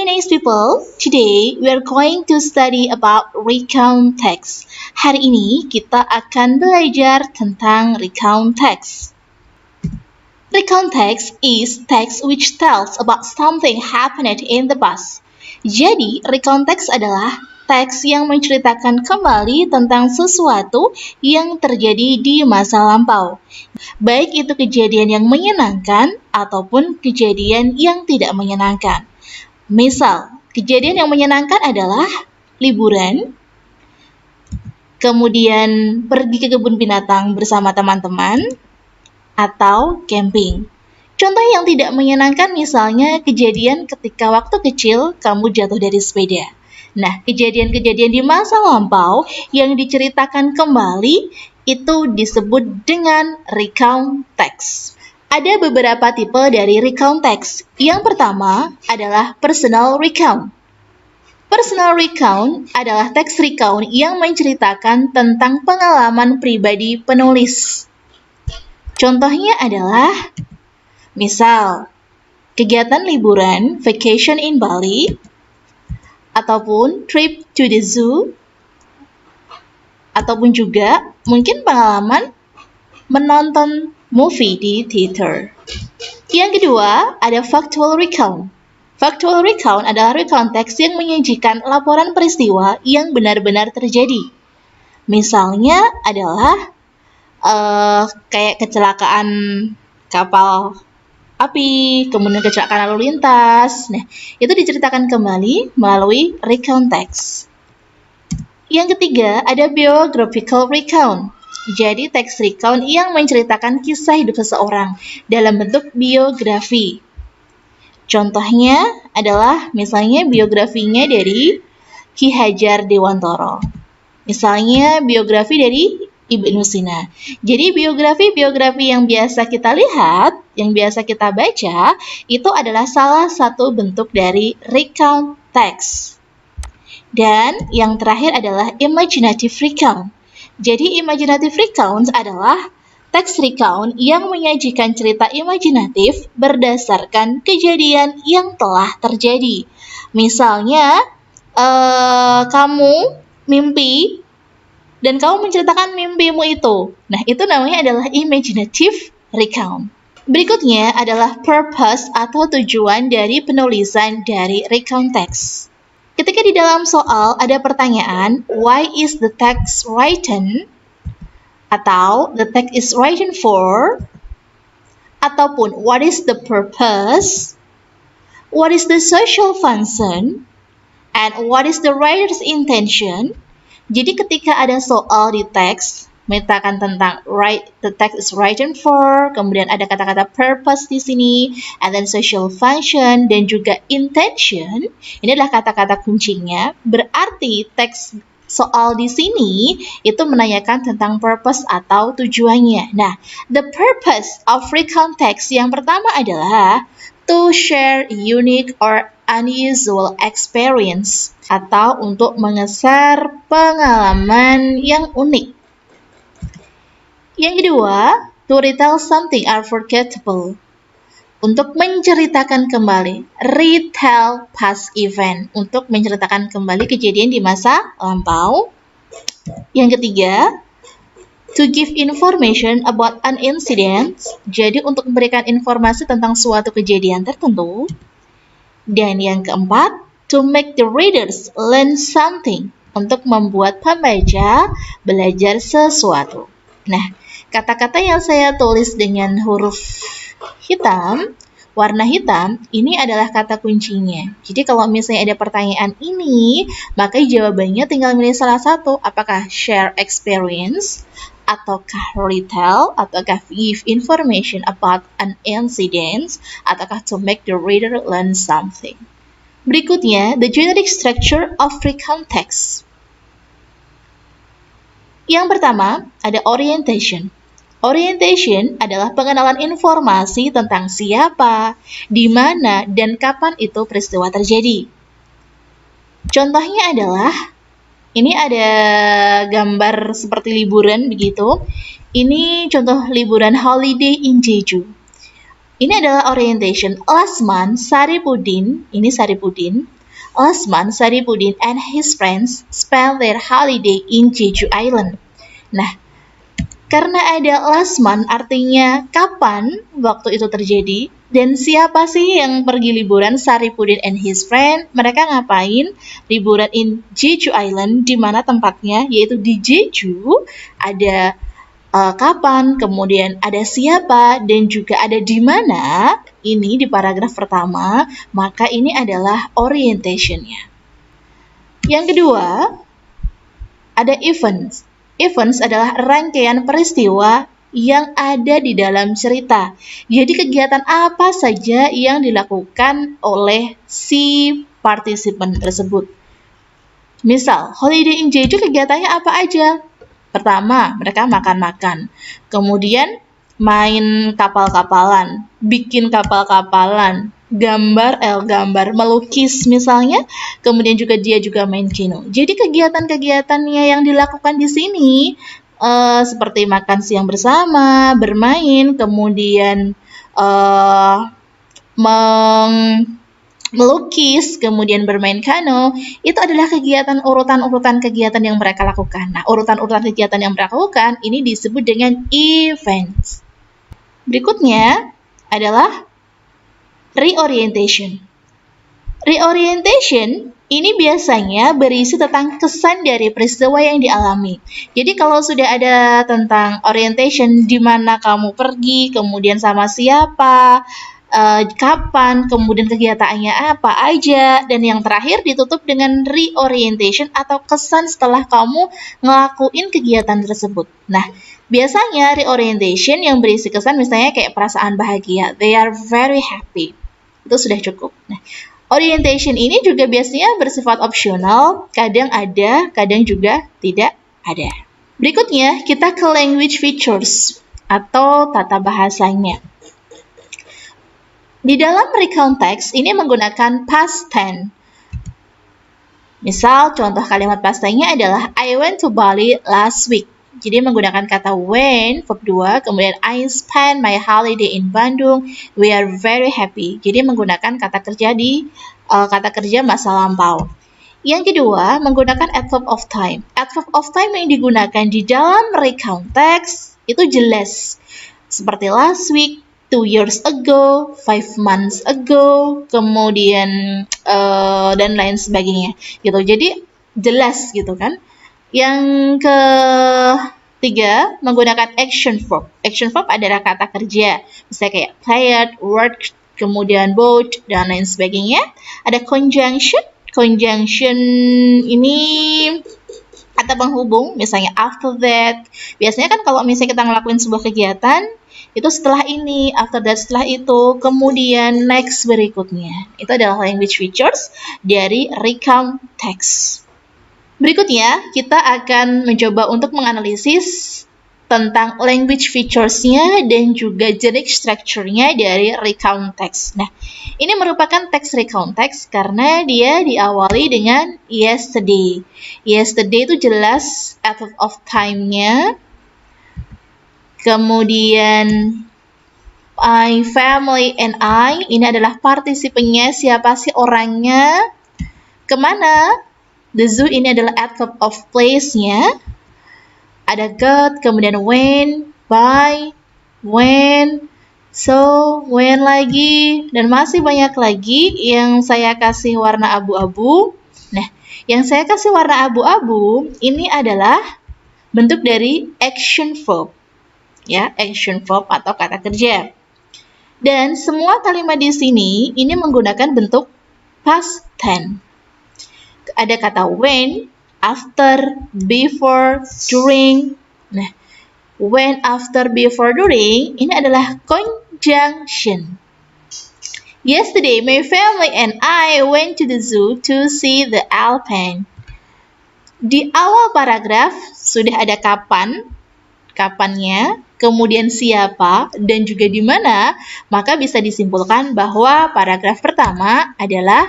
Hai nice people, today we are going to study about recount text. Hari ini kita akan belajar tentang recount text. Recount text is text which tells about something happened in the past. Jadi, recount text adalah teks yang menceritakan kembali tentang sesuatu yang terjadi di masa lampau. Baik itu kejadian yang menyenangkan ataupun kejadian yang tidak menyenangkan. Misal, kejadian yang menyenangkan adalah liburan, kemudian pergi ke kebun binatang bersama teman-teman, atau camping. Contoh yang tidak menyenangkan misalnya kejadian ketika waktu kecil kamu jatuh dari sepeda. Nah, kejadian-kejadian di masa lampau yang diceritakan kembali itu disebut dengan recount text. Ada beberapa tipe dari recount text. Yang pertama adalah personal recount. Personal recount adalah teks recount yang menceritakan tentang pengalaman pribadi penulis. Contohnya adalah, misal, kegiatan liburan, vacation in Bali, ataupun trip to the zoo, ataupun juga mungkin pengalaman menonton movie di theater. Yang kedua, ada factual recount. Factual recount adalah recount teks yang menyajikan laporan peristiwa yang benar-benar terjadi. Misalnya adalah kayak kecelakaan kapal api, kemudian kecelakaan lalu lintas. Nah, itu diceritakan kembali melalui recount text. Yang ketiga, ada biographical recount. Jadi, teks recount yang menceritakan kisah hidup seseorang dalam bentuk biografi. Contohnya adalah misalnya biografinya dari Ki Hajar Dewantoro. Misalnya biografi dari Ibnu Sina. Jadi biografi-biografi yang biasa kita lihat, yang biasa kita baca, itu adalah salah satu bentuk dari recount text. Dan yang terakhir adalah imaginative recount. Jadi imaginative recount adalah teks recount yang menyajikan cerita imajinatif berdasarkan kejadian yang telah terjadi. Misalnya, kamu mimpi dan kamu menceritakan mimpimu itu. Nah, itu namanya adalah imaginative recount. Berikutnya adalah purpose atau tujuan dari penulisan dari recount text. Ketika di dalam soal ada pertanyaan, why is the text written? Atau the text is written for? Ataupun what is the purpose? What is the social function? And what is the writer's intention? Jadi ketika ada soal di teks, menceritakan tentang the text is written for, kemudian ada kata-kata purpose di sini, and then social function, dan juga intention. Ini adalah kata-kata kuncinya. Berarti teks soal di sini itu menanyakan tentang purpose atau tujuannya. Nah, the purpose of recount text yang pertama adalah to share unique or unusual experience, atau untuk mengeser pengalaman yang unik. Yang kedua, to retell something unforgettable, untuk menceritakan kembali, retell past event, untuk menceritakan kembali kejadian di masa lampau. Yang ketiga, to give information about an incident, jadi untuk memberikan informasi tentang suatu kejadian tertentu. Dan yang keempat, to make the readers learn something, untuk membuat pembaca belajar sesuatu. Nah, kata-kata yang saya tulis dengan huruf hitam, warna hitam, ini adalah kata kuncinya. Jadi kalau misalnya ada pertanyaan ini, maka jawabannya tinggal milih salah satu. Apakah share experience, ataukah retell, ataukah give information about an incident, ataukah to make the reader learn something. Berikutnya, the generic structure of recount text. Yang pertama, ada orientation. Orientation adalah pengenalan informasi tentang siapa, di mana, dan kapan itu peristiwa terjadi. Contohnya adalah, ini ada gambar seperti liburan begitu. Ini contoh liburan holiday in Jeju. Ini adalah orientation. Last month, Saripudin and his friends spent their holiday in Jeju Island. Nah, karena ada last month artinya kapan waktu itu terjadi dan siapa sih yang pergi liburan. Saripudin and his friend, mereka ngapain liburan in Jeju Island, di mana tempatnya yaitu di Jeju. Ada kapan, kemudian ada siapa, dan juga ada di mana. Ini di paragraf pertama, maka ini adalah orientation-nya. Yang kedua, ada events. Events adalah rangkaian peristiwa yang ada di dalam cerita. Jadi kegiatan apa saja yang dilakukan oleh si participant tersebut. Misal, holiday in Jeju kegiatannya apa aja? Pertama, mereka makan-makan. Kemudian main kapal-kapalan, bikin kapal-kapalan, gambar, melukis misalnya. Kemudian juga dia juga main kino. Jadi kegiatan-kegiatannya yang dilakukan di sini seperti makan siang bersama, bermain, kemudian melukis, kemudian bermain kano, itu adalah urutan-urutan kegiatan yang mereka lakukan. Nah, urutan-urutan kegiatan yang mereka lakukan ini disebut dengan events. Berikutnya adalah reorientation. Reorientation ini biasanya berisi tentang kesan dari peristiwa yang dialami. Jadi kalau sudah ada tentang orientation, di mana kamu pergi, kemudian sama siapa, kapan, kemudian kegiatannya apa aja, dan yang terakhir ditutup dengan reorientation atau kesan setelah kamu ngelakuin kegiatan tersebut. Nah, biasanya reorientation yang berisi kesan misalnya kayak perasaan bahagia, they are very happy, itu sudah cukup. Nah, orientation ini juga biasanya bersifat opsional, kadang ada, kadang juga tidak ada. Berikutnya, kita ke language features atau tata bahasanya. Di dalam recount text ini menggunakan past tense. Misal contoh kalimat past tense-nya adalah I went to Bali last week. Jadi menggunakan kata when, verb 2, kemudian I spent my holiday in Bandung, we are very happy. Jadi menggunakan kata kerja masa lampau. Yang kedua, menggunakan adverb of time. Adverb of time yang digunakan di dalam recount text itu jelas. Seperti last week, 2 years ago, 5 months ago, kemudian dan lain sebagainya gitu. Jadi jelas gitu kan. Yang ketiga, menggunakan action verb. Action verb adalah kata kerja. Misalnya kayak played, worked, kemudian bought, dan lain sebagainya. Ada conjunction. Conjunction ini kata penghubung, misalnya after that. Biasanya kan kalau misalnya kita ngelakuin sebuah kegiatan, itu setelah ini, after that setelah itu, kemudian next berikutnya. Itu adalah language features dari recount text. Berikutnya, kita akan mencoba untuk menganalisis tentang language features-nya dan juga generic structure-nya dari recount text. Nah, ini merupakan teks recount text karena dia diawali dengan yesterday. Yesterday itu jelas adverb of time-nya. Kemudian my family and I, ini adalah partisipennya, siapa sih orangnya, kemana. The zoo ini adalah adverb of place-nya. Ada got, kemudian when, by, when, so, when lagi, dan masih banyak lagi yang saya kasih warna abu-abu. Nah, yang saya kasih warna abu-abu ini adalah bentuk dari action verb. Ya, action verb atau kata kerja. Dan semua kalimat di sini ini menggunakan bentuk past tense. Ada kata when, after, before, during. Nah, when, after, before, during ini adalah conjunction. Yesterday, my family and I went to the zoo to see the elephant. Di awal paragraf sudah ada kapannya, kemudian siapa, dan juga di mana, maka bisa disimpulkan bahwa paragraf pertama adalah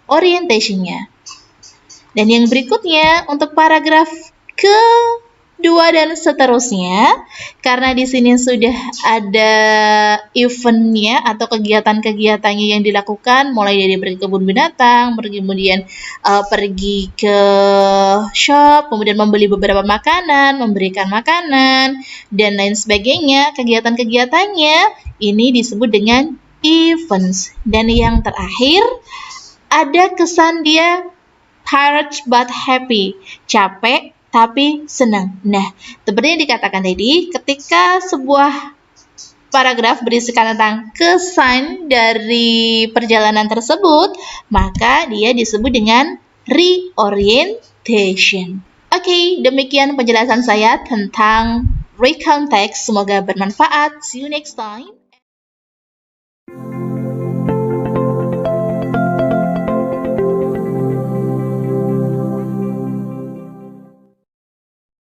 orientation-nya. Dan yang berikutnya, untuk paragraf 2, dan seterusnya. Karena di sini sudah ada eventnya atau kegiatan-kegiatannya yang dilakukan, mulai dari pergi ke kebun binatang, kemudian pergi ke shop, kemudian membeli beberapa makanan, memberikan makanan, dan lain sebagainya. Kegiatan-kegiatannya ini disebut dengan events. Dan yang terakhir, ada kesan dia tired but happy, capek tapi senang. Nah, seperti yang dikatakan tadi, ketika sebuah paragraf berisikan tentang kesan dari perjalanan tersebut, maka dia disebut dengan reorientation. Oke, demikian penjelasan saya tentang recount text. Semoga bermanfaat. See you next time.